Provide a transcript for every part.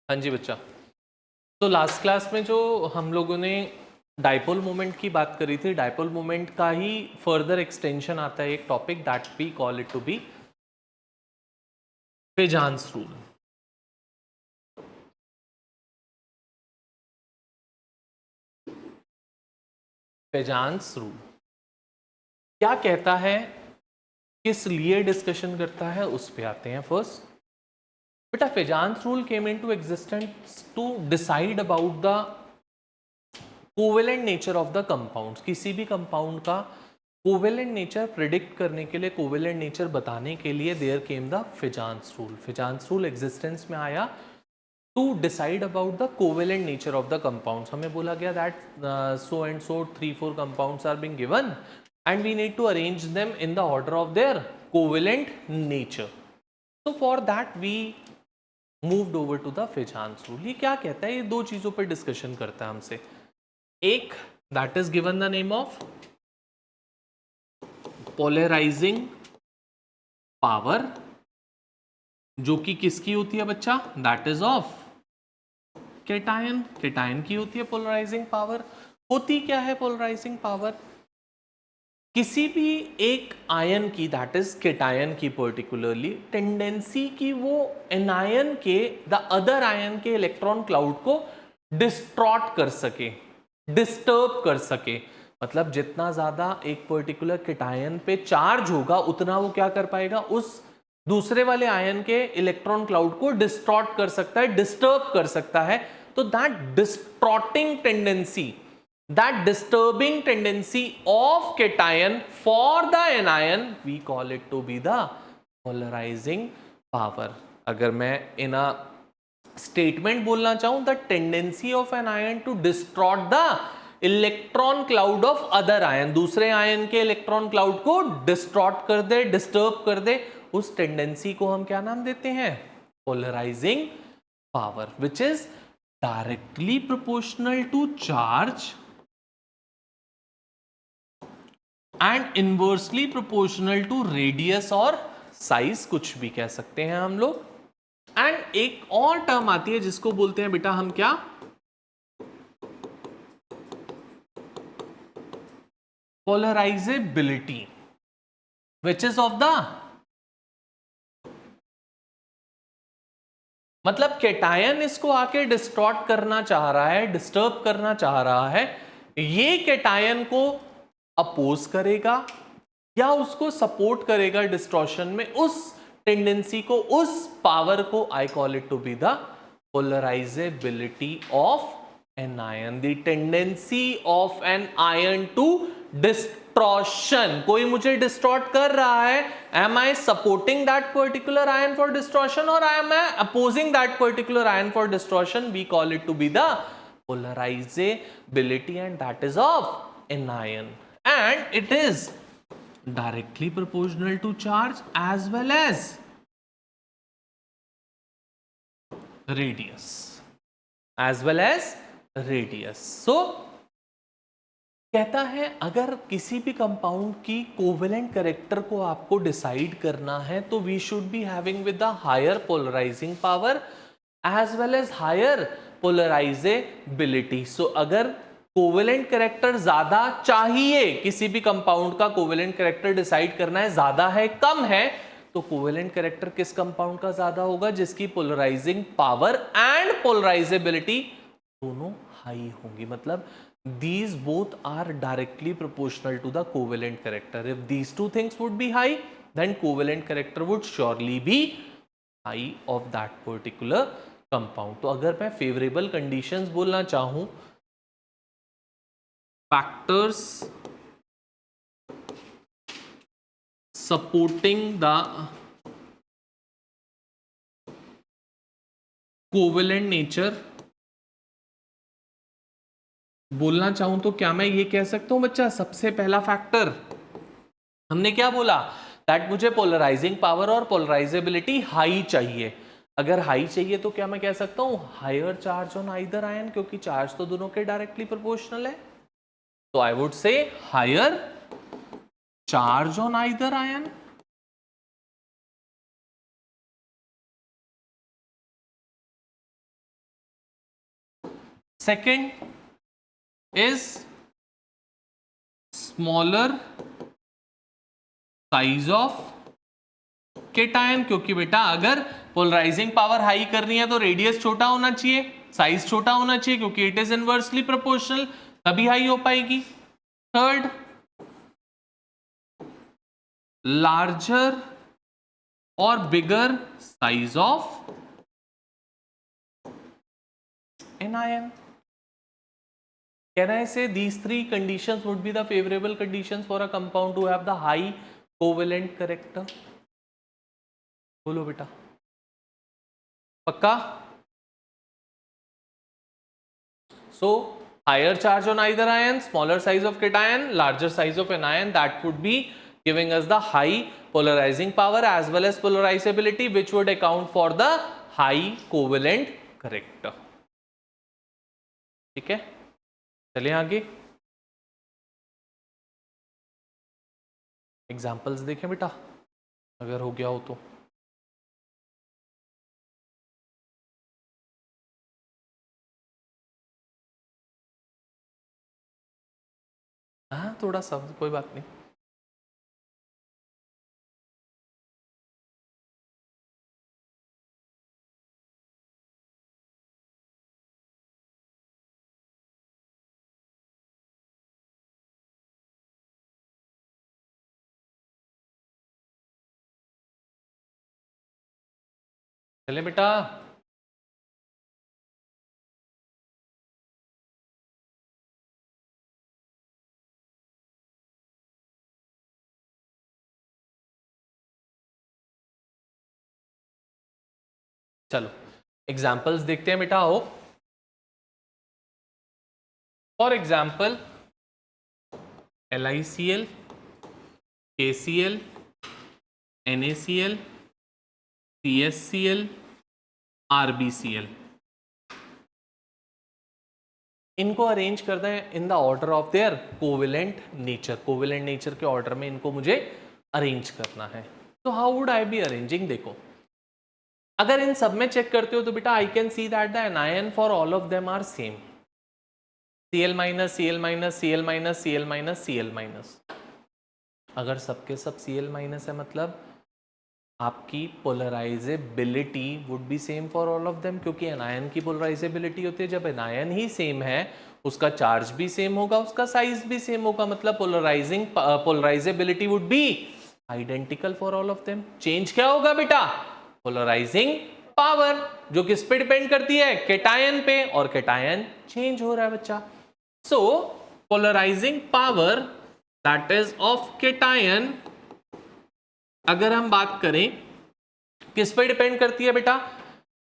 हाँ जी बच्चा। तो लास्ट क्लास में जो हम लोगों ने डाइपोल मोमेंट की बात करी थी, डाइपोल मोमेंट का ही फर्दर एक्सटेंशन आता है एक topic that we call it to be Fajans rule. Fajans rule क्या कहता है, किस लिए डिस्कशन करता है, उस पे आते हैं। फर्स्ट बेटा, Fajans rule came into existence to decide about the covalent nature of the compounds. किसी भी कंपाउंड का कोवेलेंट नेचर प्रिडिक्ट करने के लिए, कोवेलेंट नेचर बताने के लिए there came the Fajans rule. Fajans rule existence में आया to decide about the covalent nature of the compounds. हमें बोला गया that so and so 3-4 compounds are being given and we need to arrange them in the order of their covalent nature. So for that we moved over to the Fajans rule. ये क्या कहता है? ये दो चीजों पर discussion करता है हमसे। एक, that is given the name of polarising power, जो कि किसकी होती है बच्चा? That is of cation. Cation की होती है पोलराइजिंग पावर। होती क्या है पोलराइजिंग पावर? किसी भी एक आयन की, दैट इज केटायन की पर्टिकुलरली, टेंडेंसी की वो एनायन के, द अदर आयन के इलेक्ट्रॉन क्लाउड को डिस्ट्रॉट कर सके, डिस्टर्ब कर सके। मतलब जितना ज्यादा एक पर्टिकुलर केटायन पे चार्ज होगा उतना वो क्या कर पाएगा? उस दूसरे वाले आयन के इलेक्ट्रॉन क्लाउड को डिस्ट्रॉट कर सकता है, डिस्टर्ब कर सकता है। तो that distorting tendency, that disturbing tendency of cation for the anion, we call it to be the polarizing power. अगर मैं इन अ स्टेटमेंट बोलना चाहूं, the tendency of an ion to distort the electron cloud of other ion, दूसरे ion के electron cloud को distort कर दे, disturb कर दे, उस टेंडेंसी को हम क्या नाम देते हैं? Polarising power, which is directly proportional to charge and inversely proportional to radius और साइज, कुछ भी कह सकते हैं हम लोग। एंड एक और टर्म आती है जिसको बोलते हैं बेटा हम क्या? Polarisability, which is of the, मतलब केटायन इसको आके डिस्ट्रॉट करना चाह रहा है, डिस्टर्ब करना चाह रहा है, ये केटायन को अपोज करेगा या उसको सपोर्ट करेगा डिस्ट्रॉशन में, उस टेंडेंसी को, उस पावर को I call it to be the polarisability of an ion, the tendency of an ion to distortion. कोई मुझे डिस्ट्रॉट कर रहा है, am I supporting that particular ion for distortion और am I opposing that particular ion for distortion? We call it to be the polarisability and that is of an ion, and it is directly proportional to charge as well as radius, as well as radius. So कहता है अगर किसी भी compound की covalent character को आपको decide करना है तो we should be having with the higher polarising power as well as higher polarisability. So अगर कोवेलेंट कैरेक्टर ज्यादा चाहिए, किसी भी कंपाउंड का कोवेलेंट कैरेक्टर डिसाइड करना है, ज्यादा है, कम है, तो कोवेलेंट कैरेक्टर किस कंपाउंड का ज्यादा होगा? जिसकी पोलराइजिंग पावर एंड पोलराइजेबिलिटी दोनों हाई होंगी। मतलब these both are directly proportional to the covalent character. If these two things would be high, then covalent character would surely be high of that particular compound. तो अगर मैं favorable conditions बोलना चाहूं, factors supporting the covalent nature बोलना चाहूं तो क्या मैं ये कह सकता हूं बच्चा? सबसे पहला फैक्टर हमने क्या बोला? दैट मुझे पोलराइजिंग पावर और पोलराइजेबिलिटी हाई चाहिए। अगर हाई चाहिए तो क्या मैं कह सकता हूं? Higher charge on either ion, क्योंकि चार्ज तो दोनों के डायरेक्टली प्रोपोर्शनल है। तो I would say higher charge on either ion, second is smaller size of cation, क्योंकि बेटा अगर पोलराइजिंग पावर हाई करनी है तो रेडियस छोटा होना चाहिए, साइज छोटा होना चाहिए, क्योंकि इट इज इनवर्सली प्रोपोर्शनल, तभी हाई हो पाएगी। थर्ड, लार्जर और bigger size of anion. Can I say these three conditions would be the favorable conditions for a compound to have the high covalent character? बोलो बेटा, पक्का? So higher charge on either ion, smaller size of cation, larger size of anion, that would be giving us the high polarizing power as well as polarizability, which would account for the high covalent character. ठीक है, चलिए आगे examples देखें बेटा, अगर हो गया हो तो। हाँ थोड़ा सा, कोई बात नहीं। चले बेटा, चलो एग्जाम्पल्स देखते हैं बेटा। आओ, for example LiCl, KCl, NaCl, CSCl, RbCl, इनको अरेंज करते हैं in the order of their covalent nature. Covalent nature के ऑर्डर में इनको मुझे अरेंज करना है। तो how would I be arranging? देखो, अगर इन सब में चेक करते हो तो बेटा I can see that the anion for all of them are same, Cl minus, Cl minus, Cl minus, Cl minus, Cl minus. अगर सबके सब Cl माइनस है मतलब आपकी polarisability would be same for all of them, क्योंकि anion की polarisability होती है जब एनायन ही सेम है, उसका चार्ज भी सेम होगा, उसका साइज भी सेम होगा, मतलब polarisability would be identical for all of them. Change क्या होगा बेटा? पोलराइजिंग पावर, जो किस पे डिपेंड करती है? केटायन पे, और केटायन चेंज हो रहा है बच्चा। So polarising power that is of cation, अगर हम बात करें किस पे डिपेंड करती है बेटा?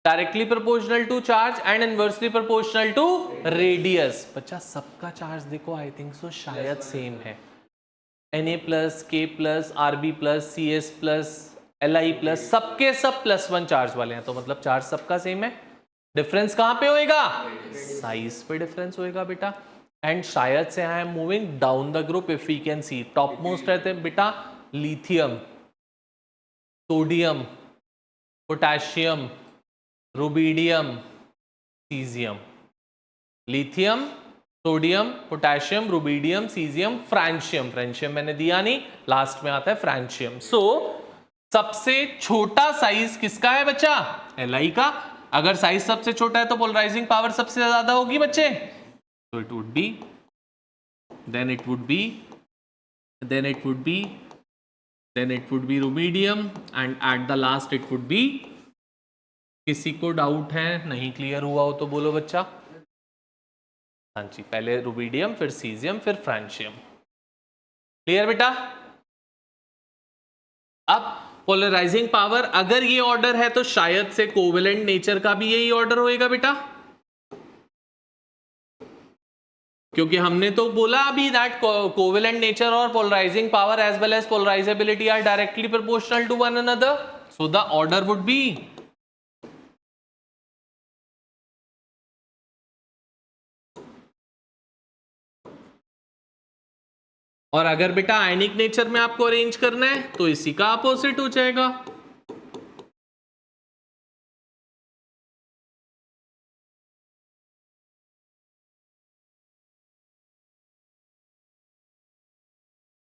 Directly proportional to charge and inversely proportional to radius. बच्चा सबका चार्ज देखो, आई थिंक सो शायद सेम है, Na plus, K plus, Rb plus, Cs plus, Li plus, सबके सब +1 चार्ज वाले हैं, तो मतलब चार्ज सबका सेम है। डिफरेंस कहां पे होएगा? साइज पे डिफरेंस होएगा बेटा। एंड शायद से I am moving down the group, if we can see top most रहते हैं बेटा lithium, sodium, potassium, rubidium, caesium. Lithium, sodium, potassium, rubidium, caesium, francium. Francium मैंने दिया नहीं, लास्ट में आता है फ्रांशियम। सो सबसे छोटा साइज किसका है बच्चा? Li का। अगर साइज सबसे छोटा है तो पोलराइजिंग पावर सबसे ज्यादा होगी बच्चे, तो it would B, then it would be rubidium, and at the last it would be, किसी को डाउट है, नहीं क्लियर हुआ हो तो बोलो बच्चा। हाँ जी, पहले रुबिडियम, फिर सीजियम, फिर फ्रांशियम। क्लियर बेटा? अब पोलराइजिंग पावर अगर ये ऑर्डर है तो शायद से कोवेलेंट नेचर का भी यही ऑर्डर होएगा बेटा, क्योंकि हमने तो बोला अभी दैट कोवेलेंट नेचर और polarising power as well as polarisability are directly proportional to one another, so the order would be, और अगर बेटा आयनिक नेचर में आपको अरेंज करना है तो इसी का अपोजिट हो जाएगा।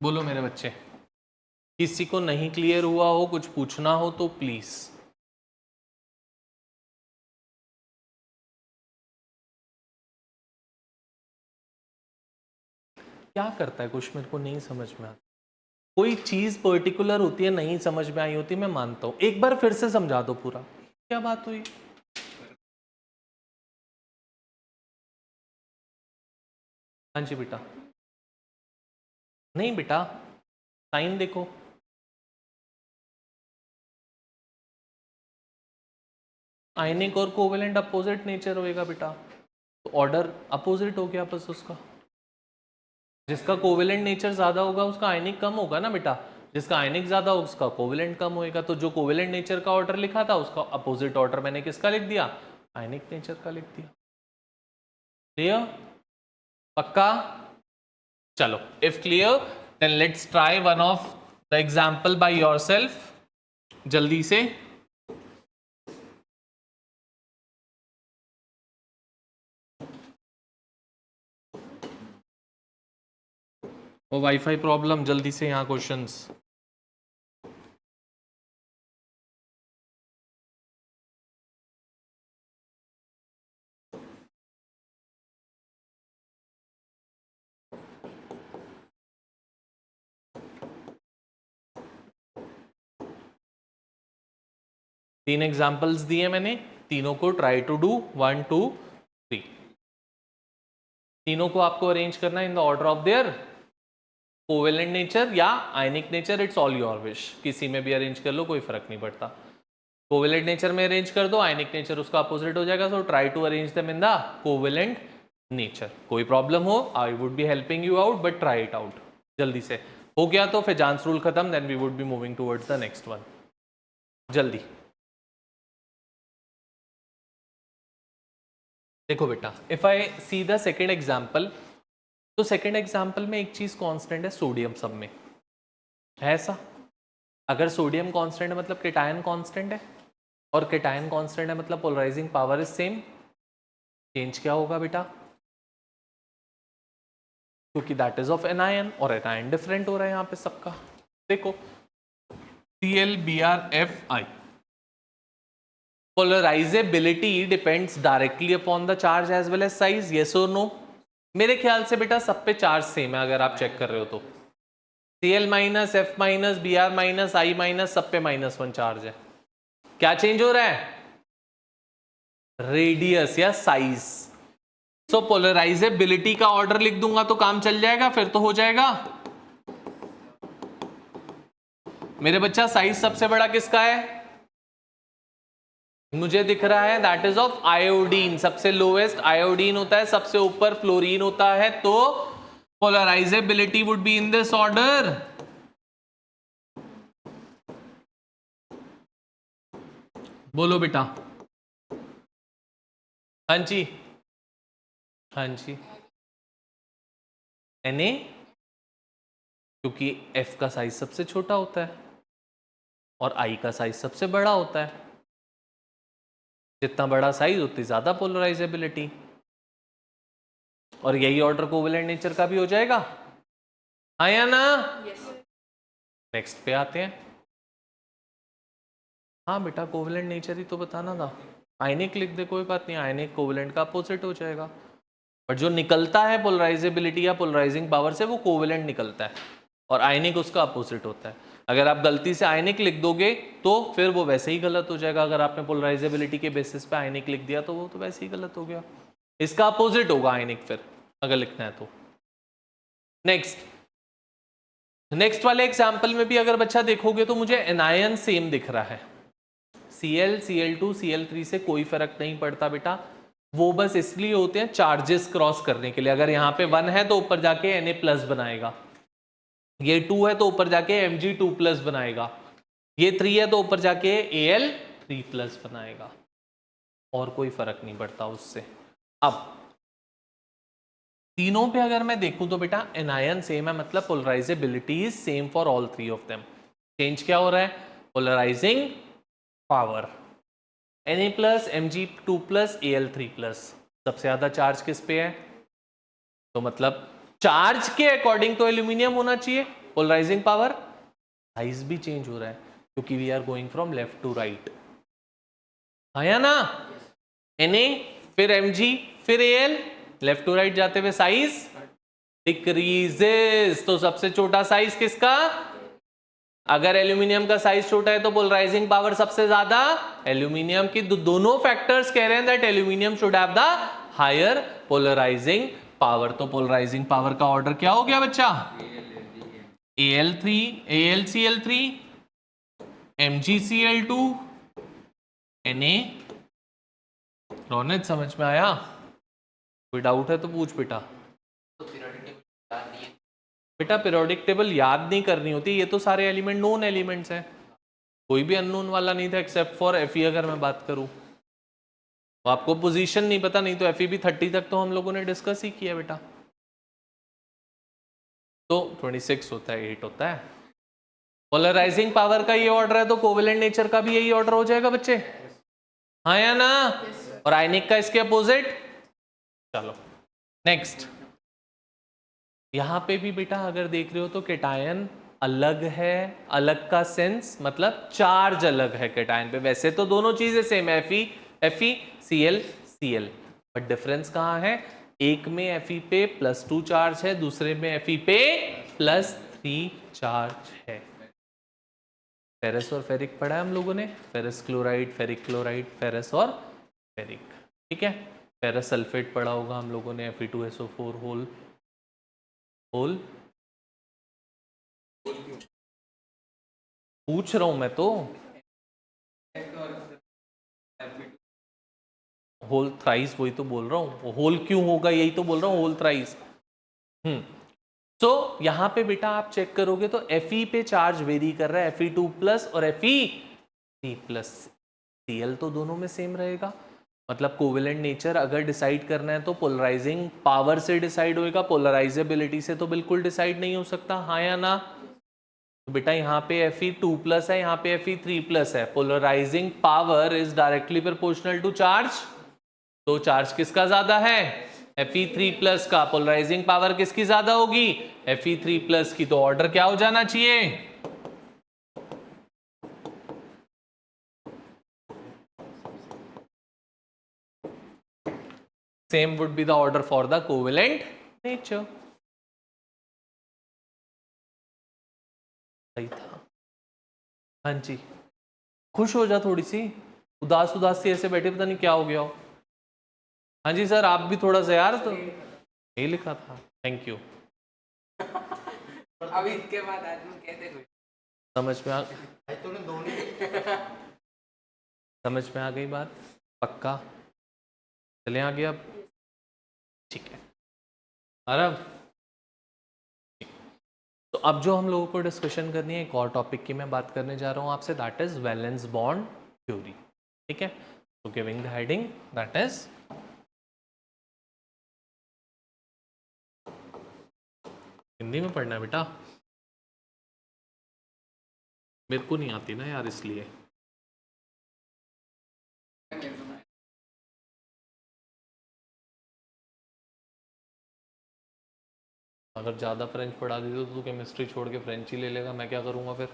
बोलो मेरे बच्चे, किसी को नहीं क्लियर हुआ हो, कुछ पूछना हो तो प्लीज। क्या करता है कुछ, मेरे को नहीं समझ में आता। कोई चीज पर्टिकुलर होती है, नहीं समझ में आई होती, मैं मानता हूं, एक बार फिर से समझा दो पूरा, क्या बात हुई। हाँ जी बेटा, नहीं बेटा, साइन देखो, आयनिक और कोवेलेंट अपोजिट नेचर होएगा बेटा, तो ऑर्डर अपोजिट हो गया बस उसका। जिसका कोवेलेंट नेचर ज्यादा होगा उसका आयनिक कम होगा ना बेटा, जिसका आयनिक ज्यादा होगा उसका कोवेलेंट कम होएगा। तो जो कोवेलेंट नेचर का ऑर्डर लिखा था उसका अपोजिट ऑर्डर मैंने किसका लिख दिया, आयनिक नेचर का लिख दिया। क्लियर, पक्का। चलो, if clear then let's try one of the example by yourself जल्दी से। वो वाईफाई प्रॉब्लम, जल्दी से यहाँ क्वेश्चंस। तीन एग्जांपल्स दिए मैंने, तीनों को ट्राई टू डू 1 2 3। तीनों को आपको अरेंज करना in the order of their covalent nature या ionic nature, it's all your wish, किसी में भी अरेंज कर लो, कोई फर्क नहीं पड़ता। कोवेलेंट नेचर में अरेंज कर दो, आयनिक नेचर उसका अपोजिट हो जाएगा, so try to arrange them in the covalent nature. कोई प्रॉब्लम हो I would be helping you out, but try it out जल्दी से। हो गया तो फिर जांच रूल खत्म, then we would be moving towards the next one. जल्दी देखो बेटा, if I see the second example, तो सेकेंड एग्जाम्पल में एक चीज कांस्टेंट है, सोडियम सब में है ऐसा। अगर सोडियम कांस्टेंट है मतलब केटायन कांस्टेंट है, और केटायन कांस्टेंट है मतलब polarising power is same. Change क्या होगा बेटा, क्योंकि दैट इज ऑफ एनायन, और एनायन डिफरेंट हो रहा है यहाँ पे सबका। देखो ClBrFi, polarisability depends directly upon the charge as well as size, yes और नो। मेरे ख्याल से बेटा सब पे चार्ज सेम है, अगर आप चेक कर रहे हो तो Cl minus F minus Br minus I minus सब पे -1 चार्ज है। क्या चेंज हो रहा है, रेडियस या साइज। सो पोलराइजेबिलिटी का ऑर्डर लिख दूंगा तो काम चल जाएगा, फिर तो हो जाएगा। मेरे बच्चा साइज सबसे बड़ा किसका है, मुझे दिख रहा है दैट इज ऑफ आयोडीन। सबसे लोएस्ट आयोडीन होता है, सबसे ऊपर फ्लोरीन होता है, तो polarisability would be in this order. बोलो बेटा। हाँ जी, हाँ जी, Na, क्योंकि F का साइज सबसे छोटा होता है और I का साइज सबसे बड़ा होता है। जितना बड़ा साइज उतनी ज्यादा पोलराइजेबिलिटी, और यही ऑर्डर कोवेलेंट नेचर का भी हो जाएगा, हाँ या ना। नेक्स्ट पे आते हैं। हाँ बेटा, कोवेलेंट नेचर ही तो बताना था। आयनिक लिख दे, कोई बात नहीं, आयनिक कोवेलेंट का अपोजिट हो जाएगा, बट जो निकलता है पोलराइजेबिलिटी या पोलराइजिंग पावर से वो कोवेलेंट निकलता है, और आयनिक उसका अपोजिट होता है। अगर आप गलती से आयनिक लिख दोगे तो फिर वो वैसे ही गलत हो जाएगा। अगर आपने पोलराइजेबिलिटी के बेसिस पे आयनिक लिख दिया तो वो तो वैसे ही गलत हो गया, इसका अपोजिट होगा आयनिक फिर अगर लिखना है तो। नेक्स्ट वाले एग्जाम्पल में भी अगर बच्चा देखोगे तो मुझे एनायन सेम दिख रहा है। Cl, Cl2, Cl3 से कोई फर्क नहीं पड़ता बेटा, वो बस इसलिए होते हैं चार्जेस क्रॉस करने के लिए। अगर यहाँ पे 1 है तो ऊपर जाके Na+ बनाएगा, ये 2 है तो ऊपर जाके Mg2+ बनाएगा, ये 3 है तो ऊपर जाके Al3+ बनाएगा, और कोई फर्क नहीं पड़ता उससे। अब तीनों पे अगर मैं देखूं तो बेटा एनायन सेम है, मतलब polarisability is same for all 3 of them. Change क्या हो रहा है, polarising power Na+, Mg2+, Al3+। सबसे ज्यादा चार्ज किस पे है, तो मतलब चार्ज के अकॉर्डिंग तो एल्यूमिनियम होना चाहिए, पोलराइजिंग पावर साइज भी चेंज हो रहा है क्योंकि we are going from left to right, आया ना? Na फिर Mg फिर Al, लेफ्ट टू राइट जाते हुए साइज डिक्रीजेस। तो सबसे छोटा साइज किसका? अगर एल्यूमिनियम का साइज छोटा है तो पोलराइजिंग पावर सबसे ज्यादा एल्यूमिनियम की। दोनों फैक्टर्स कह रहे हैं that aluminium should have the higher polarising power. तो पोलराइजिंग पावर का ऑर्डर क्या हो गया बच्चा? Al3 AlCl3 MgCl2 Na। Ronit समझ में आया? कोई डाउट है तो पूछ बेटा। बेटा पीरियोडिक टेबल याद नहीं करनी होती, ये तो सारे एलिमेंट नोन एलिमेंट्स हैं, कोई भी अननोन वाला नहीं था एक्सेप्ट फॉर Fe। अगर मैं बात करूं तो आपको पोजीशन नहीं पता, नहीं तो Fe भी 30 तक तो हम लोगों ने डिस्कस ही किया बेटा। तो 26 होता है, 8 होता है। पोलराइजिंग पावर का ये ऑर्डर है तो कोवेलेंट नेचर का भी यही ऑर्डर हो जाएगा बच्चे, हाँ या ना? और आयनिक का इसके अपोजिट। चलो नेक्स्ट, यहां पे भी बेटा अगर देख रहे हो तो केटायन अलग है। अलग का सेंस मतलब चार्ज अलग है केटायन पे। वैसे तो दोनों चीजें सेम है, Fe Cl, बट डिफरेंस कहाँ है? एक में Fe पे +2 चार्ज है, दूसरे में Fe पे +3 चार्ज है। फेरस और फेरिक पढ़ा है हम लोगों ने, ferrous chloride, ferric chloride, ferrous और फेरिक, ठीक है। फेरस सल्फेट पढ़ा होगा हम लोगों ने, Fe2SO4 होल पूछ रहा हूं मैं तो, होल थ्राइस वही तो बोल रहा हूं, होल क्यों होगा यही तो बोल रहा हूं, होल थ्राइस। तो यहां पे बेटा आप चेक करोगे तो Fe पे चार्ज वेरी कर रहा है, Fe2+ और Fe3+। Cl तो दोनों में सेम रहेगा, मतलब कोवेलेंट नेचर अगर डिसाइड करना है तो पोलराइजिंग पावर से डिसाइड होएगा, पोलराइजेबिलिटी से तो बिल्कुल डिसाइड नहीं हो सकता, हाँ या ना? तो बेटा यहाँ पे Fe2+ है, यहाँ पे Fe3+ है, polarising power is directly proportional to charge. तो चार्ज किसका ज्यादा है? Fe3+ का। पोलराइजिंग पावर किसकी ज्यादा होगी? Fe3+ की। तो ऑर्डर क्या हो जाना चाहिए? Same would be the order for the covalent nature. सही था। हाँ जी, खुश हो जा, थोड़ी सी उदास उदास सी ऐसे बैठे, पता नहीं क्या हो गया हो। हाँ जी सर, आप भी थोड़ा सा यार, तो यही लिखा था, थैंक यू। अब इसके बाद आदमी कहते कुछ समझ में आ समझ में आ गई बात? पक्का चले आगे अब, ठीक है। अरब, तो अब जो हम लोगों को डिस्कशन करनी है एक और टॉपिक की मैं बात करने जा रहा हूँ आपसे, that is valence bond theory, ठीक है। तो giving the heading that is, Hindi में पढ़ना है बेटा, मेरे को नहीं आती ना यार इसलिए। अगर ज़्यादा फ्रेंच पढ़ा दी तो तू केमिस्ट्री छोड़ के फ्रेंच ही ले लेगा, मैं क्या करूँगा फिर?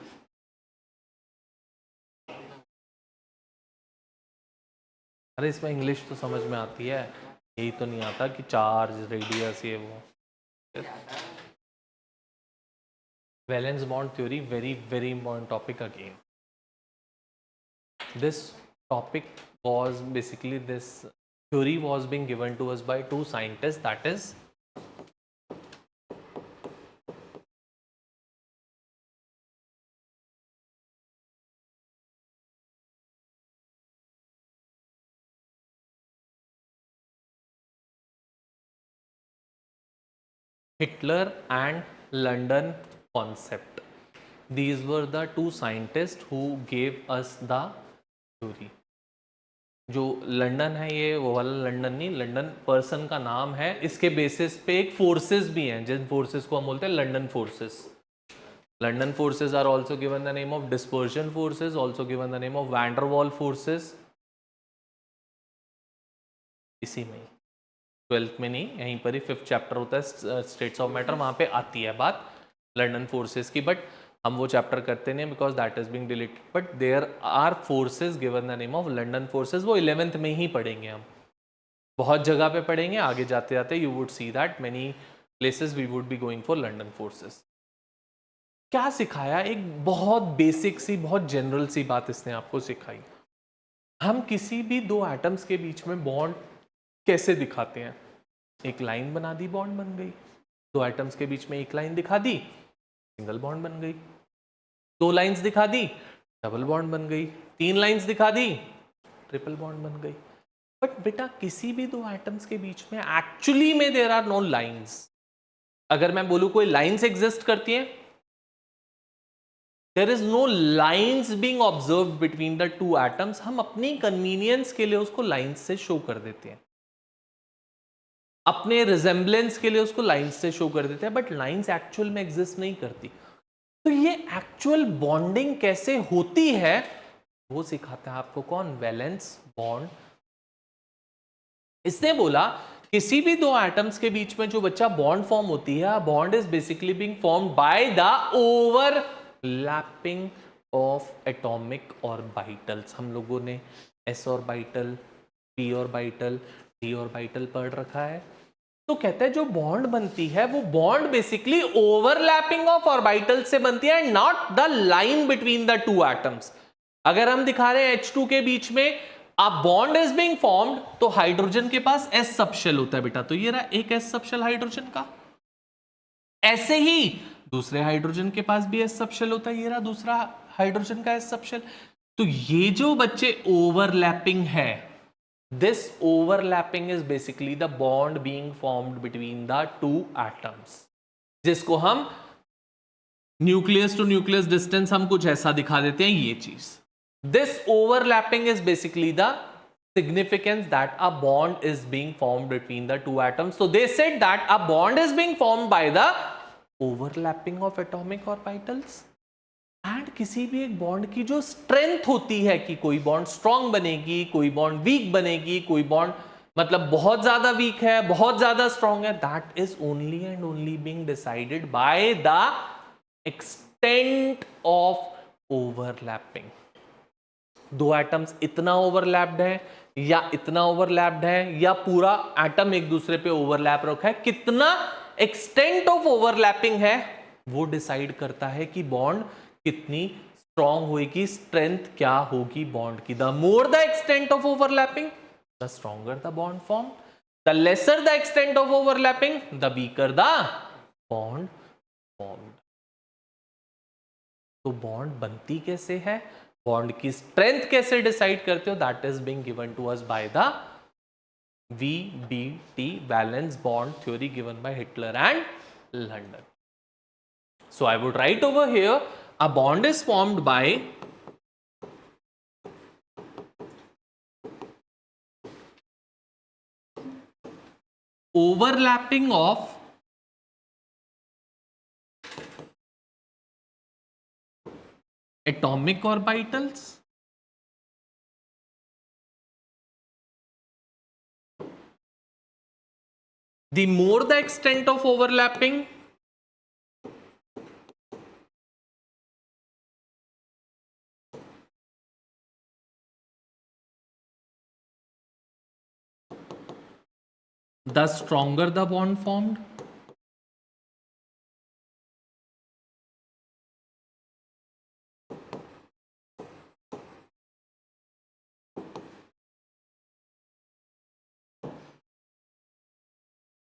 अरे इसमें इंग्लिश तो समझ में आती है, यही तो नहीं आता कि चार्ज रेडियस ये वो। Valence bond theory, very very important topic again. This topic was basically, this theory was being given to us by two scientists, that is Hitler and London concept. These were the two scientists who gave us the theory. जो London है ये वो वाला London नहीं, London person का नाम है, इसके बेसिस पे एक फोर्सेस भी हैं जिन फोर्सेस को हम बोलते हैं London forces. London forces are also given the name of dispersion forces, also given the name of van der Waal forces. इसी में 12th में नहीं, यहीं पर ही 5th चैप्टर होता है स्टेट्स ऑफ मैटर, वहां पे आती है बात लंदन फोर्सेस की, बट हम वो चैप्टर करते नहीं because that is being deleted, but there are forces given the name of London forces, वो 11th में ही पढ़ेंगे हम, बहुत जगह पे पढ़ेंगे, आगे जाते जाते you would see that many places we would be going for London forces. क्या सिखाया, एक बहुत बेसिक सी बहुत जनरल सी बात इसने आपको सिखाई, हम किसी भी दो एटम्स के बीच में बॉन्ड कैसे दिखाते हैं, एक लाइन बना दी बॉन्ड बन गई, दो एटम्स के बीच में एक लाइन दिखा दी सिंगल बॉन्ड बन गई, दो लाइंस दिखा दी डबल बॉन्ड बन गई, तीन लाइंस दिखा दी ट्रिपल बॉन्ड बन गई। बट बेटा किसी भी दो एटम्स के बीच में एक्चुअली में देयर आर नो लाइंस। अगर मैं बोलूं कोई लाइंस एग्जिस्ट करती है, there is no lines being observed between the two atoms, हम अपनी कन्वीनियंस के लिए उसको लाइंस से शो कर देते हैं, अपने रिजेंबलेंस के लिए उसको लाइंस से शो कर देते हैं, बट लाइंस एक्चुअल में एग्जिस्ट नहीं करती। तो ये एक्चुअल बॉन्डिंग कैसे होती है वो सिखाता है आपको कौन, वैलेंस बॉन्ड। इसने बोला किसी भी दो एटम्स के बीच में जो बच्चा बॉन्ड फॉर्म होती है, bond is basically being formed by the overlapping of atomic orbitals. हम लोगों ने S orbital, P orbital, D orbital पढ़ रखा है। तो कहते हैं जो बॉन्ड बनती है वो bond basically overlapping of orbital से बनती है, not the line between the two atoms. अगर हम दिखा रहे हैं H2 के बीच में a bond is being formed, तो हाइड्रोजन के पास S सबशेल होता है बेटा, तो ये रहा एक S सबशेल हाइड्रोजन का। ऐसे ही दूसरे हाइड्रोजन के पास भी S सबशेल होता है, ये रहा दूसरा हाइड्रोजन का S सबशेल। तो ये जो बच्चे ओवरलैपिंग है, this overlapping is basically the bond being formed between the two atoms, जिसको हम न्यूक्लियस टू न्यूक्लियस डिस्टेंस हम कुछ ऐसा दिखा देते हैं, ये चीज। This overlapping is basically the significance that a bond is being formed between the two atoms. So they said that a bond is being formed by the overlapping of atomic orbitals. And किसी भी एक bond की जो strength होती है कि कोई bond strong बनेगी, कोई बॉन्ड वीक बनेगी, कोई बॉन्ड मतलब बहुत ज्यादा वीक है, बहुत ज्यादा स्ट्रॉन्ग है, that is only and only being decided by the extent of overlapping. दो एटम्स इतना ओवरलैप्ड है या इतना ओवरलैप्ड है, या पूरा एटम एक दूसरे पे ओवरलैप रखा है, कितना एक्सटेंट ऑफ ओवरलैपिंग है वो डिसाइड करता है कि बॉन्ड कितनी स्ट्रॉन्ग होगी, स्ट्रेंथ क्या होगी बॉन्ड की। The more the extent of overlapping the stronger the bond form, the lesser the extent of overlapping the weaker the bond formed. तो बॉन्ड बनती कैसे है, बॉन्ड की स्ट्रेंथ कैसे डिसाइड करते हो, that is being given to us by the VBT, valence bond theory, given by Hitler and London. So I would write over here, a bond is formed by overlapping of atomic orbitals the more the extent of overlapping, the stronger the bond formed.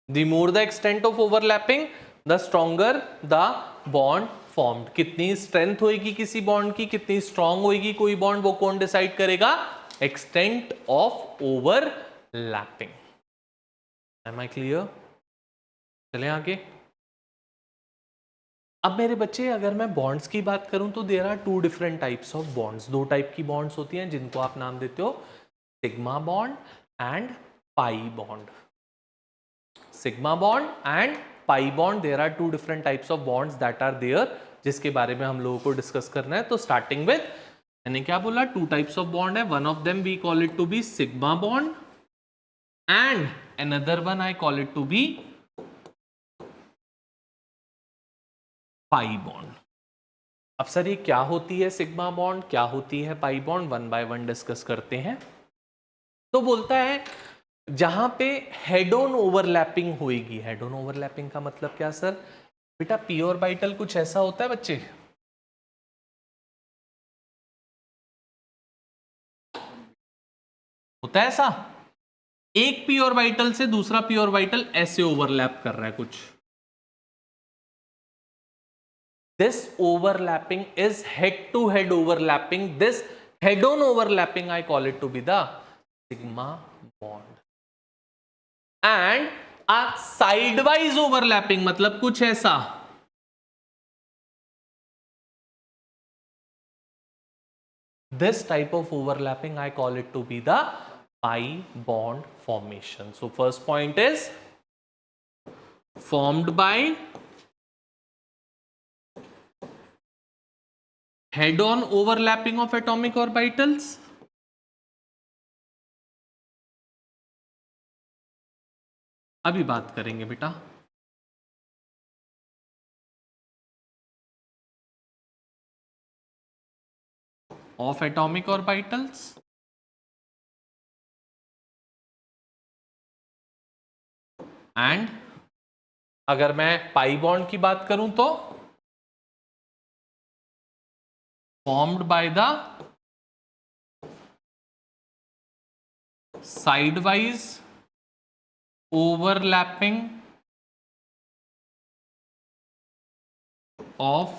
The more the extent of overlapping, the stronger the bond formed. कितनी strength होगी किसी bond की, कितनी strong होगी कोई bond, वो कौन decide करेगा, extent of overlapping. Am I clear? चलें आगे। अब मेरे बच्चे अगर मैं बॉन्ड्स की बात करूं तो there are two different types of bonds. दो टाइप की बॉन्ड्स होती हैं जिनको आप नाम देते हो sigma bond and pi bond. Sigma bond and pi bond, there are two different types of bonds that are there, जिसके बारे में हम लोगों को डिस्कस करना है। तो स्टार्टिंग विद, मैंने क्या बोला, टू टाइप्स ऑफ बॉन्ड है, one of them we call it to be sigma bond and another one I call it to be pi bond. अब सर ये क्या होती है सिग्मा बॉन्ड, क्या होती है pi bond, one by one discuss करते हैं। तो बोलता है जहां पे हेड ऑन ओवरलैपिंग होगी, हेड ऑन ओवरलैपिंग का मतलब क्या सर? बेटा पी ऑर्बिटल कुछ ऐसा होता है बच्चे, होता है ऐसा, एक पी ऑर्बिटल से दूसरा पी ऑर्बिटल ऐसे ओवरलैप कर रहा है कुछ, this overlapping is head to head overlapping, this head on overlapping I call it to be the sigma bond, and a sidewise overlapping मतलब कुछ ऐसा, this type of overlapping I call it to be the pi bond formation. So first point is formed by head on overlapping of atomic orbitals, अभी बात करेंगे बेटा, of atomic orbitals and अगर मैं pi bond की बात करूं तो formed by the sidewise overlapping of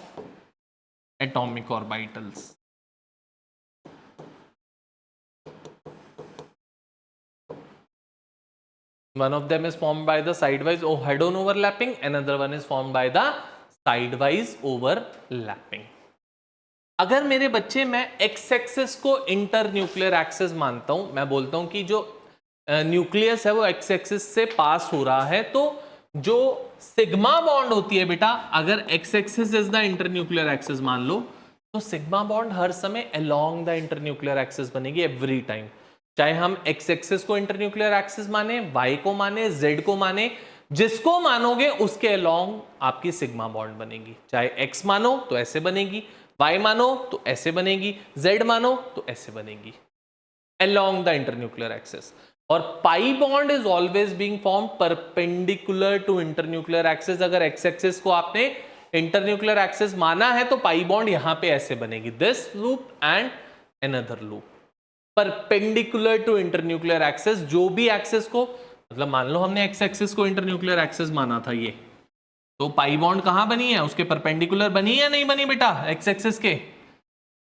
atomic orbitals. One of them is formed by the sidewise or head-on overlapping, another one is formed by the sidewise overlapping. अगर मेरे बच्चे मैं एक्स एक्सिस को inter nuclear axis मानता हूं, मैं बोलता हूं कि जो न्यूक्लियस है वो एक्स एक्सिस से पास हो रहा है, तो जो सिग्मा बॉन्ड होती है बेटा, अगर X axis is the inter nuclear axis मान लो, तो सिग्मा बॉन्ड हर समय along the inter nuclear axis बनेगी एवरी टाइम, चाहे हम एक्स एक्सिस को इंटर न्यूक्लियर एक्सिस माने, वाई को माने, जेड को माने, जिसको मानोगे उसके अलोंग आपकी सिग्मा बॉन्ड बनेगी, चाहे एक्स मानो तो ऐसे बनेगी, y मानो तो ऐसे बनेगी, z मानो तो ऐसे बनेगी along the internuclear axis. और pi bond is always being form perpendicular to internuclear axis. अगर एक्स एक्सिस को आपने इंटरन्यूक्लियर एक्सिस माना है तो पाई बॉन्ड यहां पे ऐसे बनेगी, this loop and another loop perpendicular to internuclear axis. जो भी एक्सिस को, मतलब मान लो हमने एक्स एक्सिस को इंटरन्यूक्लियर एक्सिस माना था ये, तो पाई बॉन्ड कहां बनी है, उसके परपेंडिकुलर बनी या नहीं बनी बेटा एक्स एक्सिस के?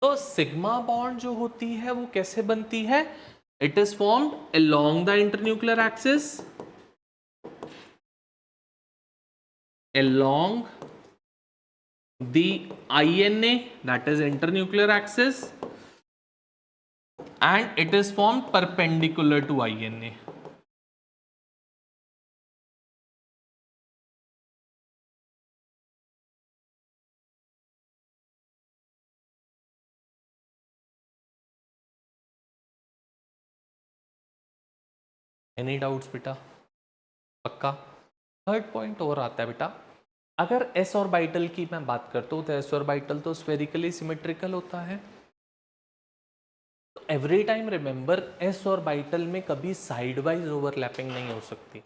तो सिग्मा बॉन्ड जो होती है वो कैसे बनती है? It is formed along the internuclear axis, along the INA, that is internuclear axis, and it is formed perpendicular to INA. Any doubts बेटा? पक्का? थर्ड पॉइंट और आता है बेटा, अगर एस ऑर्बिटल की मैं बात करता हूं तो एस ऑर्बिटल तो स्फेरिकली सिमेट्रिकल होता है, तो every time remember S orbital में कभी साइडवाइज ओवरलैपिंग नहीं हो सकती।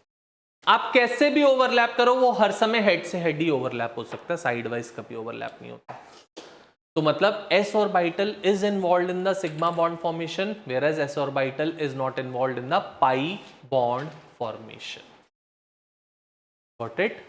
आप कैसे भी ओवरलैप करो वो हर समय हेड से हेड ही ओवरलैप हो सकता है, साइडवाइज कभी ओवरलैप नहीं होता। तो मतलब s orbital is involved in the sigma bond formation, whereas s orbital is not involved in the pi bond formation. Got it?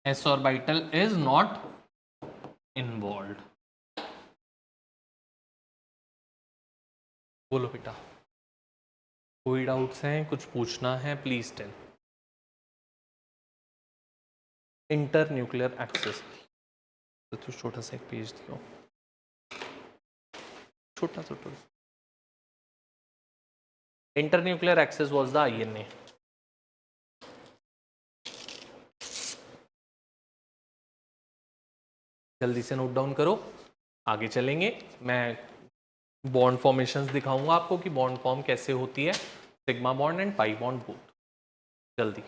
S orbital is not involved. बोलो बेटा, कोई डाउट्स हैं, कुछ पूछना है, please tell. Internuclear axis तो छोटा सा एक पेज दियो, छोटा छोटा internuclear axis was the INA। जल्दी से नोट डाउन करो, आगे चलेंगे। मैं बॉन्ड फॉर्मेशंस दिखाऊंगा आपको कि बॉन्ड फॉर्म कैसे होती है, sigma bond and pi bond both. जल्दी।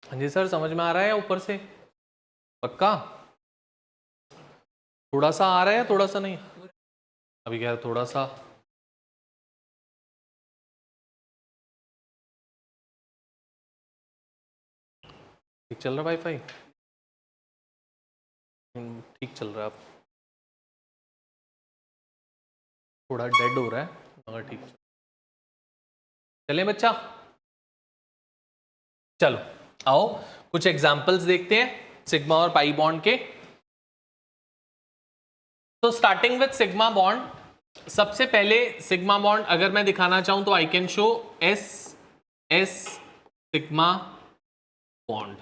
हाँ जी सर, समझ में आ रहा है ऊपर से? पक्का? थोड़ा सा आ रहा है या थोड़ा सा नहीं? अभी क्या है, थोड़ा सा। ठीक चल रहा वाईफाई? ठीक चल रहा है। अब थोड़ा डेड हो रहा है मगर ठीक। चले बच्चा, चलो आओ कुछ एग्जांपल्स देखते हैं सिग्मा और पाई बॉन्ड के। तो स्टार्टिंग विथ सिग्मा बॉन्ड, सबसे पहले सिग्मा बॉन्ड अगर मैं दिखाना चाहूं तो I can show S S sigma bond,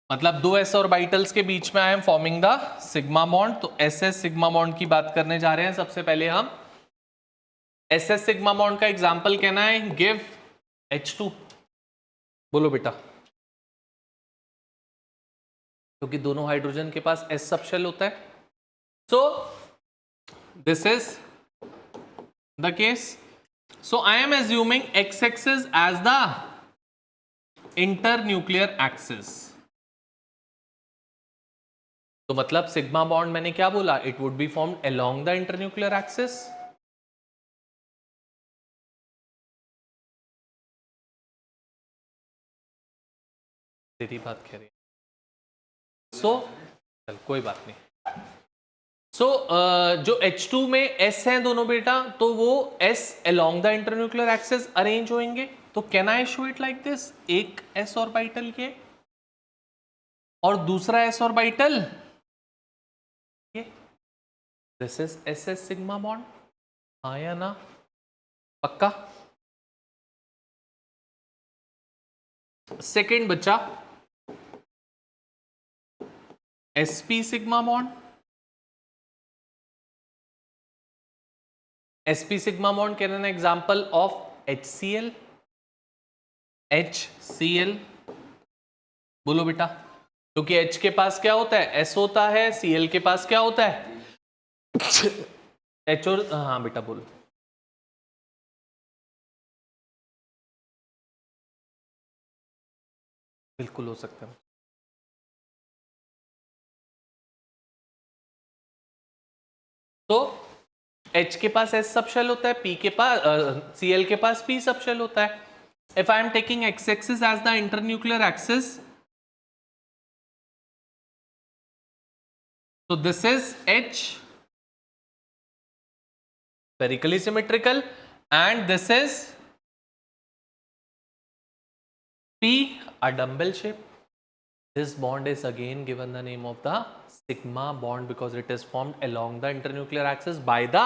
मतलब दो एस ऑर्बिटल्स के बीच में I am forming the sigma bond. तो एस एस सिग्मा बॉन्ड की बात करने जा रहे हैं। सबसे पहले हम एस एस सिग्मा बॉन्ड का एग्जांपल कहना है, गिव H2। बोलो बेटा, क्योंकि दोनों हाइड्रोजन के पास एस सब शेल होता है। So this is the case. So I am assuming X axis as the internuclear axis. तो मतलब सिग्मा बॉन्ड मैंने क्या बोला, it would be formed along the internuclear axis. तेरी बात कह रही है। सो चल कोई बात नहीं। सो जो H2 में S है दोनों बेटा, तो वो S along the internuclear axis arrange होंगे। तो can I show it like this, एक S ऑर्बिटल ये और दूसरा S ऑर्बिटल ये, this is SS sigma bond. हाँ या ना? पक्का? सेकेंड बच्चा, SP sigma bond. SP sigma bond can an example of HCl। HCl बोलो बेटा, क्योंकि H के पास क्या होता है, S होता है, Cl के पास क्या होता है H। और हाँ बेटा बोलो। बिल्कुल हो सकता है। तो H के पास S सब शेल होता है, P के पास Cl के पास P सब शेल होता है। If I am taking X axis as the internuclear axis, so this is H spherically symmetrical and this is P, a dumbbell shape. This bond is again given the name of the sigma bond because it is formed along the internuclear axis by the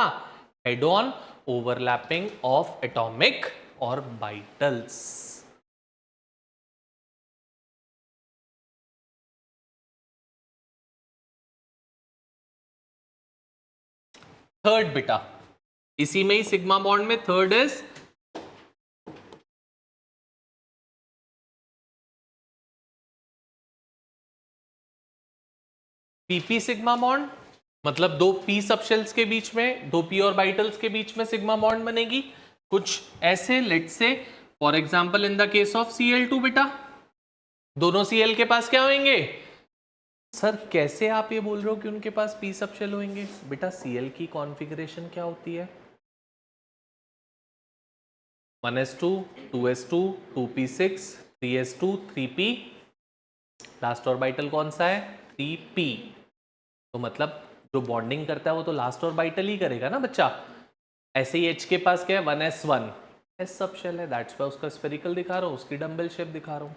head-on overlapping of atomic orbitals. Third बेटा, इसी में ही sigma bond में third is PP sigma bond, मतलब दो P subshells के बीच में, दो P orbitals के बीच में सिग्मा बॉन्ड बनेगी कुछ ऐसे। Let's say for example in the case of Cl2 बेटा, दोनों Cl के पास क्या होंगे? सर कैसे आप ये बोल रहे हो कि उनके पास P सबशेल होंगे? बेटा Cl की कॉन्फ़िगरेशन क्या होती है? 1s2 2s2 2p6 3s2 3p, last orbital कौन सा है? 3p। तो मतलब जो बॉन्डिंग करता है वो तो लास्ट ऑर्बिटल ही करेगा ना बच्चा। ऐसे ही H के पास क्या है? 1s1 एस सब शेल है, दैट्स वाई उसका स्फेरिकल दिखा रहा हूं, उसकी डम्बल शेप दिखा रहा हूं।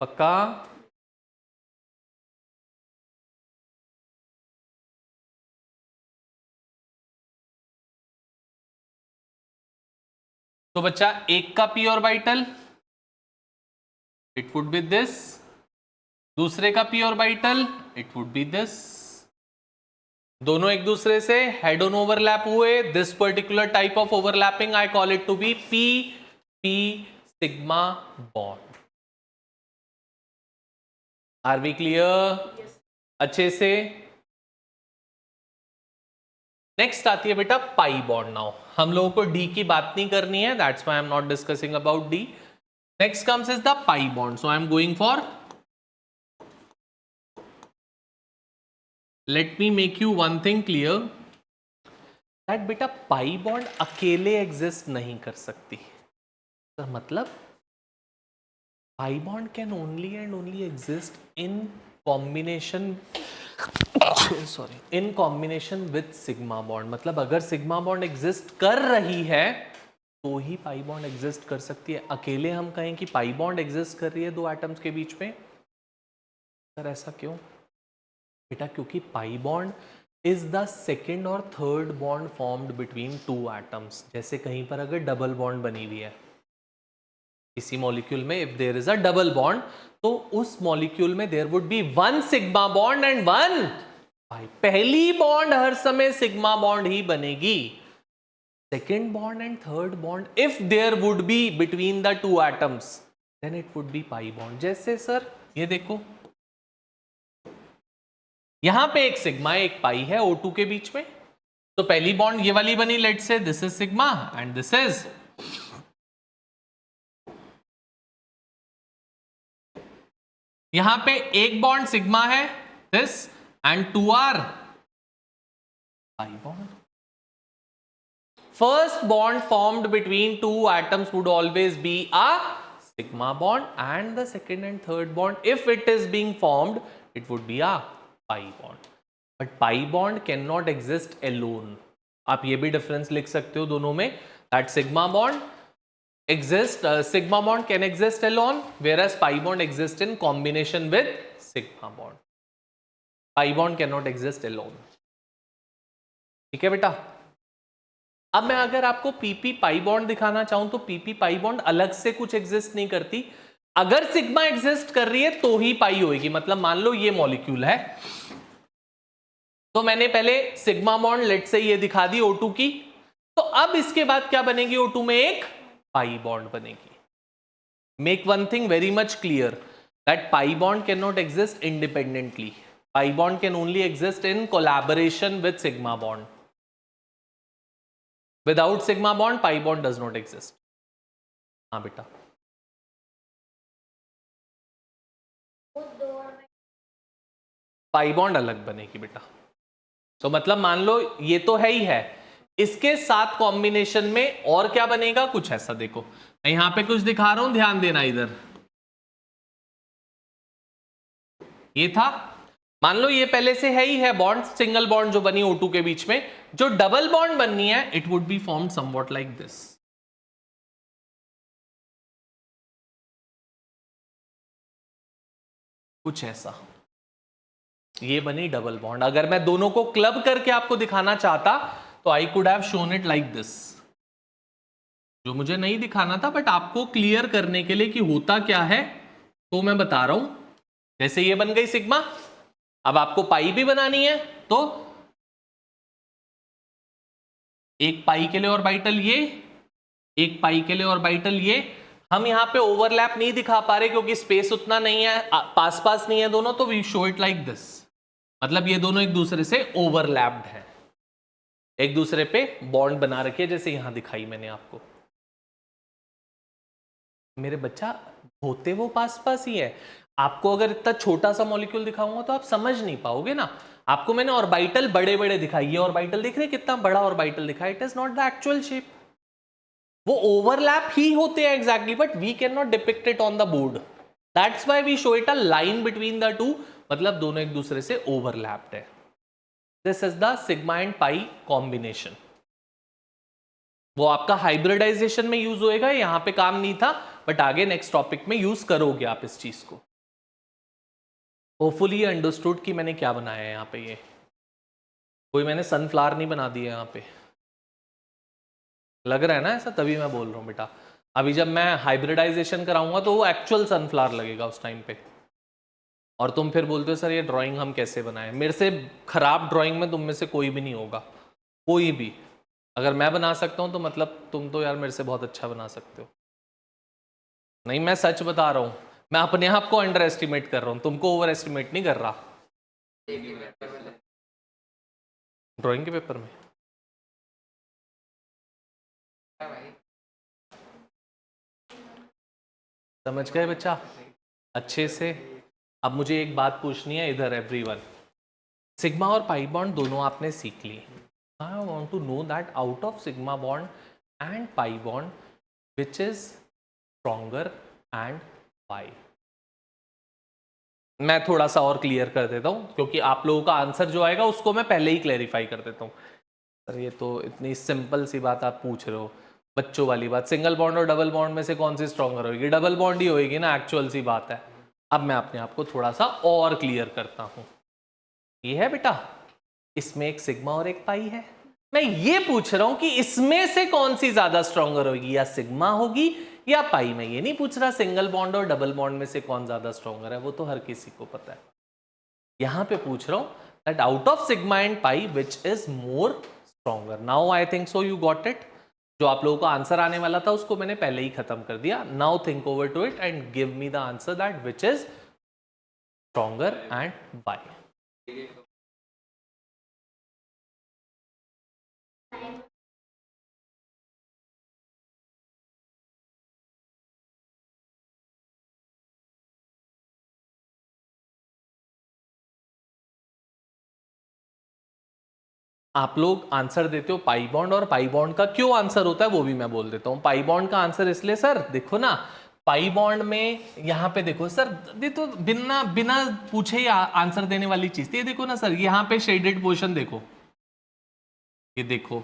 पक्का? तो बच्चा एक का P orbital it would be this, दूसरे का P orbital it would be this. दोनों एक दूसरे से हेड ऑन ओवरलैप हुए। This particular type of overlapping I call it to be P P sigma bond. Are we clear? अच्छे से। Next आती है बेटा पाई बॉन्ड। नाउ हम लोगों को डी की बात नहीं करनी है, that's why I am not discussing about D. Next comes is the pi bond, so I am going for, let me make you one thing clear that बेटा pi bond अकेले एग्जिस्ट नहीं कर सकती। तो मतलब pi bond can only and only exist in combination, sorry, in combination with sigma bond. मतलब अगर sigma bond exist कर रही है तो ही पाई बॉन्ड एग्जिस्ट कर सकती है। अकेले हम कहें कि पाई बॉन्ड एग्जिस्ट कर रही है दो एटम्स के बीच में, सर ऐसा क्यों? बेटा क्योंकि pi bond is the second और third bond formed between two atoms. जैसे कहीं पर अगर डबल बॉन्ड बनी हुई है इसी मॉलिक्यूल में, if there is a double bond, तो उस मॉलिक्यूल में there would be one sigma bond and one pi. पहली बॉन्ड हर समय सिग्मा बॉन्ड ही बनेगी। Second bond and third bond if there would be between the two atoms then it would be pi bond. जैसे sir ये देखो, यहां पे एक सिग्मा एक पाई है O2 के बीच में, तो पहली बॉन्ड ये वाली बनी, let's say this is sigma and this is, यहां पे एक बॉन्ड सिग्मा है this and two are pi bond. First bond formed between two atoms would always be a sigma bond and the second and third bond if it is being formed it would be a pi bond, but pi bond cannot exist alone। आप ये भी difference लिख सकते हो दोनों में, that sigma bond exist, sigma bond can exist alone whereas pi bond exist in combination with sigma bond। pi bond cannot exist alone। ठीक है बेटा। अब मैं अगर आपको पीपी पाई बॉन्ड दिखाना चाहूं तो पीपी पाई बॉन्ड अलग से कुछ एग्जिस्ट नहीं करती। अगर सिग्मा एग्जिस्ट कर रही है तो ही पाई होगी। मतलब मान लो ये मॉलिक्यूल है, तो मैंने पहले सिग्मा बॉन्ड लेट से ये दिखा दी O2 की, तो अब इसके बाद क्या बनेगी O2 में एक पाई बॉन्ड बनेगी। Make one thing very much clear that pi bond can not exist independently. Pi bond can only exist in collaboration with sigma bond. Without sigma bond, pi bond does not exist। हाँ बेटा, pi bond अलग बनेगी बेटा। तो मतलब मान लो ये तो है ही है, इसके साथ कॉम्बिनेशन में और क्या बनेगा, कुछ ऐसा देखो, मैं यहां पे कुछ दिखा रहा हूं, ध्यान देना इधर। ये था, मान लो ये पहले से है ही है बॉन्ड, सिंगल बॉन्ड जो बनी O2 के बीच में, जो डबल बॉन्ड बननी है it would be formed somewhat like this. कुछ ऐसा, ये बनी डबल बॉन्ड। अगर मैं दोनों को क्लब करके आपको दिखाना चाहता तो I could have shown it like this, जो मुझे नहीं दिखाना था, बट आपको क्लियर करने के लिए कि होता क्या है तो मैं बता रहा हूं। जैसे ये बन गई सिग्मा, अब आपको पाई भी बनानी है, तो एक पाई के लिए ऑर्बिटल ये, एक पाई के लिए ऑर्बिटल ये। हम यहां पे ओवरलैप नहीं दिखा पा रहे क्योंकि स्पेस उतना नहीं है, पास पास नहीं है दोनों, तो we show it like this. मतलब ये दोनों एक दूसरे से ओवरलैप्ड है, एक दूसरे पे बॉन्ड बना रखी है, जैसे यहां दिखाई मैंने आपको। मेरे बच्चा होते वो पास पास ही है। आपको अगर इतना छोटा सा मॉलिक्यूल दिखाऊंगा तो आप समझ नहीं पाओगे ना। आपको मैंने ऑर्बिटल बड़े बड़े दिखाई, ये ऑर्बिटल दिख रहे कितना बड़ा ऑर्बिटल दिखा, it is not the actual shape. वो ओवरलैप ही होते हैं exactly, but we can not depict it on the board, that's why we show it a line between the two. मतलब दोनों एक दूसरे से ओवरलैप्ड है। This is the sigma and pi combination. वो आपका हाइब्रिडाइजेशन में यूज होएगा, यहाँ पे काम नहीं था, बट आगे नेक्स्ट टॉपिक में यूज करोगे आप इस चीज को। होपफुली अंडरस्टूड कि मैंने क्या बनाया है यहाँ पे। ये कोई मैंने सनफ्लावर नहीं बना दिया यहाँ पे, लग रहा है ना ऐसा, तभी मैं बोल रहा हूँ बेटा। अभी जब मैं हाइब्रिडाइजेशन कराऊंगा तो वो एक्चुअल सनफ्लावर लगेगा उस टाइम पे, और तुम फिर बोलते हो सर ये ड्राइंग हम कैसे बनाएं। मेरे से खराब ड्राइंग में तुम में से कोई भी नहीं होगा, कोई भी। अगर मैं बना सकता हूं तो मतलब तुम तो यार मेरे से बहुत अच्छा बना सकते हो। नहीं, मैं सच बता रहा हूं, मैं अपने आप को अंडर एस्टिमेट कर रहा हूं, तुमको ओवर एस्टिमेट नहीं कर रहा। ड्राइंग के पेपर में समझ गए बच्चा अच्छे से। अब मुझे एक बात पूछनी है इधर एवरीवन, सिग्मा और पाई बॉन्ड दोनों आपने सीख ली। I want to know that out of sigma bond and pi bond which is stronger and why. मैं थोड़ा सा और क्लियर कर देता हूं, क्योंकि आप लोगों का आंसर जो आएगा उसको मैं पहले ही क्लैरिफाई कर देता हूं। सर ये तो इतनी सिंपल सी बात आप पूछ रहे हो, बच्चों वाली बात। सिंगल बॉन्ड और डबल बॉन्ड में से कौन सी स्ट्रॉन्गर होगी? डबल बॉन्ड ही होगी ना, एक्चुअल सी बात है। अब मैं अपने आप को थोड़ा सा और क्लियर करता हूं। ये है बेटा, इसमें एक सिग्मा और एक पाई है। मैं ये पूछ रहा हूं कि इसमें से कौन सी ज्यादा स्ट्रॉन्गर होगी, या सिग्मा होगी या पाई। मैं ये नहीं पूछ रहा सिंगल बॉन्ड और डबल बॉन्ड में से कौन ज्यादा स्ट्रॉन्गर है, वो तो हर किसी को पता है। यहां पे पूछ रहा हूं that out of sigma and pi which is more stronger. Now I think so you got it. जो आप लोगों का आंसर आने वाला था उसको मैंने पहले ही खत्म कर दिया। Now think over to it and give me the answer that which is stronger and why. आप लोग आंसर देते हो पाई बॉन्ड, और पाई बॉन्ड का क्यों आंसर होता है वो भी मैं बोल देता हूं। पाई बॉन्ड का आंसर इसलिए, सर देखो ना, पाई बॉन्ड में यहां पे देखो सर, ये तो बिना बिना पूछे ही आंसर देने वाली चीज थी। ये देखो ना सर, यहां पे शेडेड पोर्शन देखो, ये देखो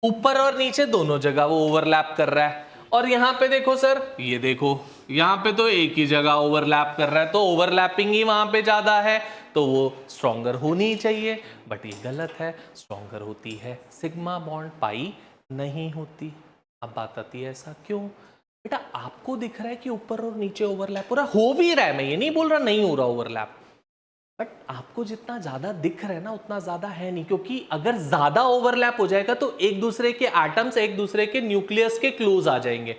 ऊपर और नीचे दोनों जगह वो ओवरलैप कर रहा है। और यहां पे देखो सर, ये देखो यहां पे तो एक ही जगह ओवरलैप कर रहा है, तो ओवरलैपिंग ही वहां पे ज्यादा है, तो वो स्ट्रॉन्गर होनी चाहिए। बट ये गलत है, स्ट्रॉन्गर होती है सिग्मा बॉन्ड, पाई नहीं होती। अब बात आती है ऐसा क्यों? बेटा आपको दिख रहा है कि ऊपर और नीचे ओवरलैप हो रहा, हो भी रहा है, मैं ये नहीं बोल रहा नहीं हो रहा ओवरलैप, बट आपको जितना ज्यादा दिख रहा है ना उतना ज्यादा है नहीं। क्योंकि अगर ज्यादा ओवरलैप हो जाएगा तो एक दूसरे के एटम्स एक दूसरे के न्यूक्लियस के क्लोज आ जाएंगे,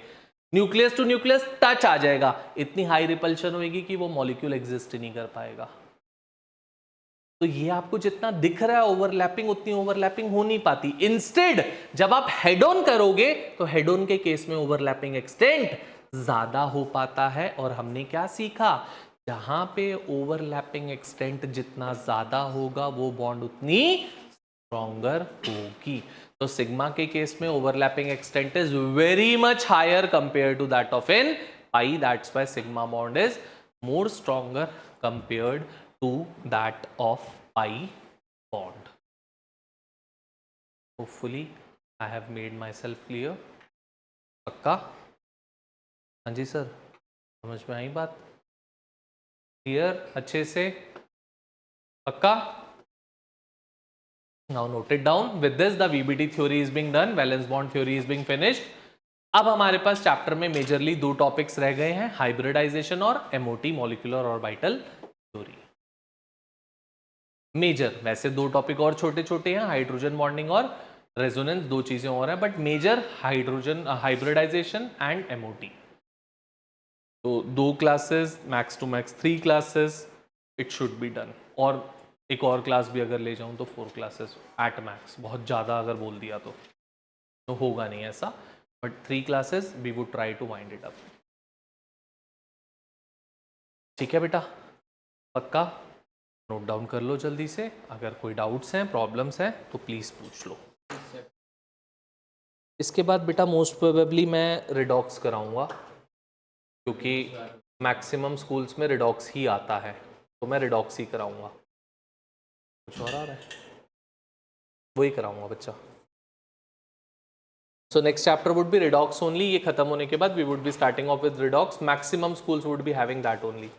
न्यूक्लियस टू न्यूक्लियस टच आ जाएगा, इतनी हाई रिपल्शन होगी कि वो मॉलिक्यूल एग्जिस्ट ही नहीं कर पाएगा। तो ये आपको जितना दिख रहा है ओवरलैपिंग, उतनी ओवरलैपिंग हो नहीं पाती। इंस्टेड जब आप हेड ऑन करोगे तो हेड ऑन के केस में ओवरलैपिंग एक्सटेंट ज्यादा हो पाता है। और हमने क्या सीखा, जहां पे ओवरलैपिंग एक्सटेंट जितना ज्यादा होगा वो बॉन्ड उतनी स्ट्रॉन्गर होगी। तो सिग्मा के केस में overlapping extent is very much higher compare to that of in pi, that's why sigma bond is more stronger compared to that of pi bond. Hopefully I have made myself clear. पक्का? हाँ जी sir, समझ में आई बात? Clear अच्छे से? पक्का? Now note it down. With this the VBT theory is being done, valence bond theory is being finished. अब हमारे पास चैप्टर में मेजरली दो टॉपिक्स रह गए हैं, हाइब्रिडाइजेशन और MOT, molecular orbital theory. Major वैसे दो टॉपिक और छोटे छोटे हैं, हाइड्रोजन बॉन्डिंग और रेजोनेंस, दो चीजें और हैं, but major hydrogen hybridisation and MOT. तो दो classes, max two max 3 classes it should be done. और एक और क्लास भी अगर ले जाऊं तो 4 क्लासेस एट मैक्स। बहुत ज़्यादा अगर बोल दिया तो होगा नहीं ऐसा, but 3 classes we would try to wind it up. ठीक है बेटा, पक्का? नोट डाउन कर लो जल्दी से, अगर कोई डाउट्स हैं, प्रॉब्लम्स हैं तो प्लीज़ पूछ लो। इसके बाद बेटा मोस्ट प्रोबेबली मैं रिडॉक्स कराऊंगा, क्योंकि मैक्सिमम स्कूल्स में रिडॉक्स ही आता है, तो मैं रिडॉक्स ही कराऊंगा। कुछ और आ रहा है? वही कराऊंगा बच्चा। So next chapter would be redox only. ये खत्म होने के बाद we would be starting off with redox. Maximum schools would be having that only.